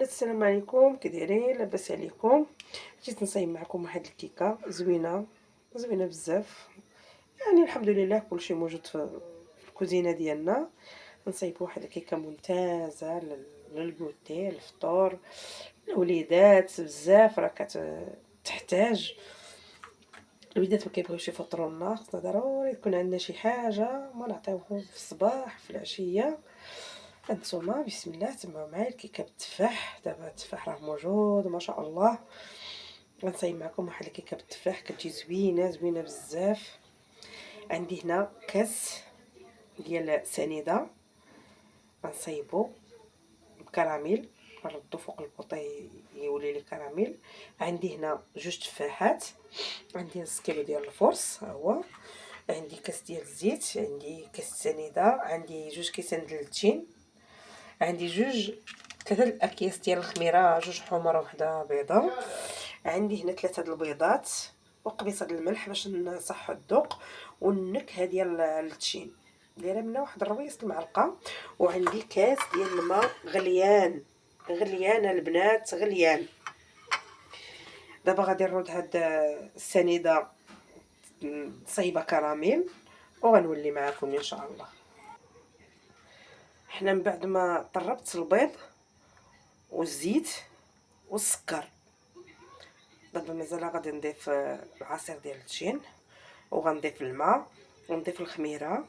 البنات، السلام عليكم. كي دايرين؟ لاباس عليكم؟ جيت نصايب معكم واحد الكيكه زوينه زوينه بزاف. يعني الحمد لله كلشي موجود في الكوزينه ديالنا. نصايب واحد الكيكه ممتازه للبوتي الفطور. الوليدات بزاف راه تحتاج. الوليدات ما كيبغيوش يفطروا لنا، خصنا ضروري يكون عندنا شي حاجه ما نعطيوهم في الصباح في العشيه. هانتوما بسم الله تسمعوا معايا الكيكه بالتفاح. دابا التفاح راه موجود ما شاء الله. غنصايب معكم واحد الكيكه بالتفاح كتجي زوينه بزاف. عندي هنا كاس ديال سنيده غنصايبو بكراميل، نردو فوق البوطي يولي لي كراميل. عندي هنا جوج تفاحات، عندي نص كيلو ديال الفرص ها هو، عندي كاس ديال الزيت، عندي كاس سنيده، عندي جوج كيسان ديال التين، عندي ثلاثه الاكياس ديال الخميره، جوج حمر وحده بيضه. عندي هنا ثلاثه البيضات وقبيصه د الملح باش نصحوا الذوق والنكهه ديال التشين. دايره منها واحد الرويص المعلقه. وعندي كاس ديال الماء غليان غليان البنات غليان. دابا غادي نرد هاد السنيده صايبه كراميل وغنولي معكم ان شاء الله. حنا من بعد ما طربت البيض والزيت والسكر، دابا مازال غادي نضيف العصير ديال التشين وغنضيف الماء ونضيف الخميره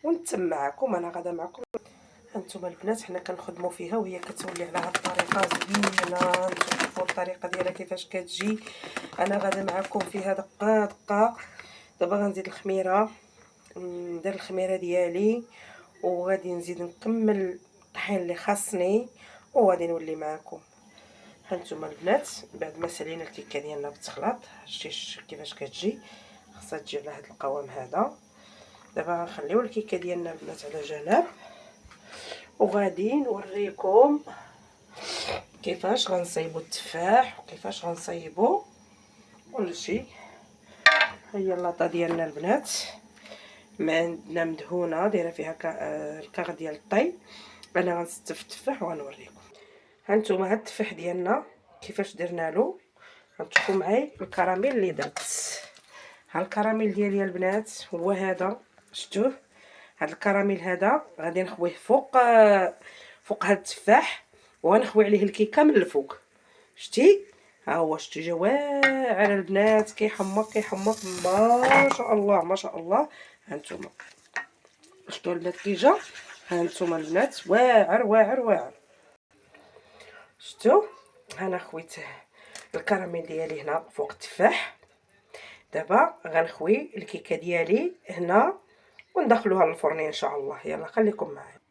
ونتم معكم. انا غادا معكم. هانتوما البنات حنا كنخدموا فيها وهي كتولي على هاد الطريقه زوينه. نشوفوا الطريقه ديالها كيفاش كتجي. انا غادا معكم فيها دقه دقه. دابا غنزيد الخميره، ندير الخميره ديالي وغادي نزيد نكمل الطحين اللي خاصني وغادي نولي معكم. هانتوما البنات بعد ما سالينا الكيكه ديالنا بالتخلاط، شتي كيفاش كتجي، خاصها تجي على هذا القوام هذا. دابا غنخليو الكيكه ديالنا البنات على جنب وغادي نوريكم كيفاش غنصايبوا التفاح وكيفاش غنصايبوا كلشي. هي اللاطه ديالنا البنات ما عندنا مدهونه دايره فيها الكاغ ديال الطي. انا غنستف التفاح وغنوريكم. هانتوما هاد التفاح ديالنا كيفاش درنا له. غتشوفوا معايا الكراميل اللي درت. ها الكراميل ديالي البنات هو هذا، شفتوه؟ هاد الكراميل هذا غادي نخويه فوق هاد التفاح وغنخوي عليه الكيكه من الفوق. شتي ها هو، شتي جا واعر البنات، كيحمق ما شاء الله ما شاء الله. هانتوما شفتوا البنات كي جا. هانتوما البنات واعر. شفتوا؟ انا خويت الكراميل ديالي هنا فوق التفاح. دابا غنخوي الكيكه ديالي هنا وندخلوها للفرن ان شاء الله. يلا خليكم معايا.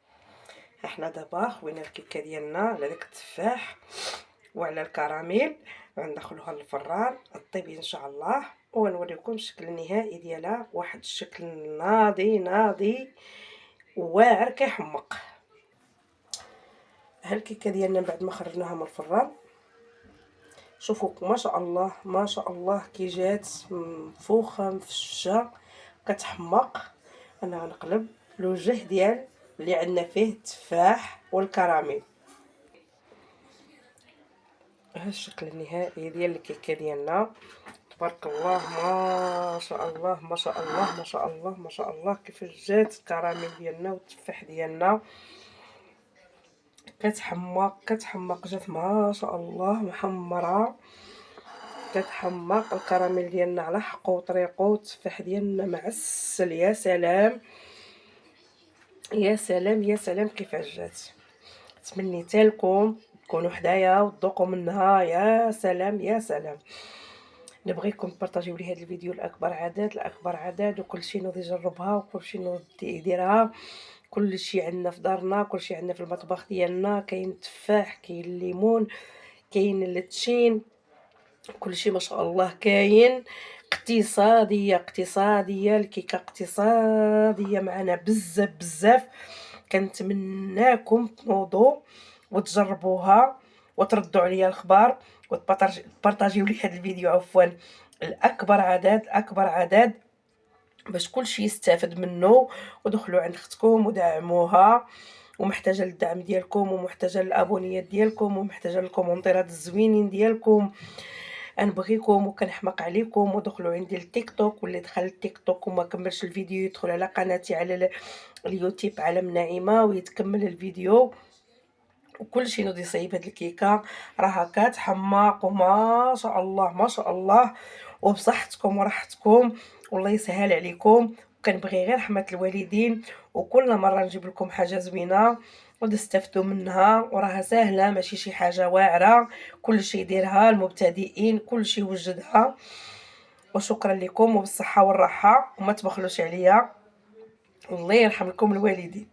احنا دابا خوينا الكيكه ديالنا على داك التفاح وعلى الكراميل، غندخلوها للفران طيب ان شاء الله ونوريكم الشكل النهائي ديالها. واحد الشكل ناضي واعر كيحمق. ها الكيكه ديالنا بعد ما خرجناها من الفران، شوفوا ما شاء الله كي جات منفوخه مفششه كتحمق. انا غنقلب الوجه ديال اللي عندنا فيه التفاح والكراميل. ها الشكل النهائي ديال الكيكه ديالنا. تبارك الله ما شاء الله ما شاء الله كيفاش جات الكراميل ديالنا والتفاح ديالنا. كتحمق جات ما شاء الله محمره، كتحمق. الكراميل ديالنا على حقو وطريقو، التفاح ديالنا معسل. يا سلام كيفاش جات. تمنيت لكم تكونوا حدايا وتذوقوا منها. يا سلام. نبغيكم تبارطاجيو لي هذا الفيديو لاكبر عدد وكلشي نوض يجربها وكلشي نوض يديرها. كلشي عندنا في دارنا، كلشي عندنا في المطبخ ديالنا. كاين التفاح، كاين الليمون، كاين التشين، كلشي ما شاء الله كاين. اقتصاديه الكيكه اقتصاديه معنا بزاف. كنتمناكم تنوضوا وتجربوها وتردوا عليا الخبر وتبارطاجيو لي هذا الفيديو عفوا اكبر عدد باش كلشي يستافد منه. ودخلوا عند اختكم ودعموها ومحتاجه للدعم ديالكم، ومحتاجه للابونيات ديالكم، ومحتاجه للكومونتيرات الزوينين ديالكم. كنبغيكم وكنحماق عليكم، ودخلوا عندي للتيك توك، واللي دخل للتيك توك وما كملش الفيديو يدخل على قناتي على اليوتيوب عالم نعيمه ويتكمل الفيديو. وكلشي نوض يصايب هاد الكيكه راها كتحماق وما شاء الله ما شاء الله، وبصحتكم وراحتكم، والله يسهل عليكم. كنبغي غير رحمه الوالدين، وكل مره نجيب لكم حاجه زوينه وتستافدوا منها، وراها ساهله ماشي شي حاجه واعره، كلشي يديرها المبتدئين، كلشي يوجدها. وشكرا لكم وبالصحه والراحه، وما تبخلوش عليا، الله يرحم لكم الوالدين.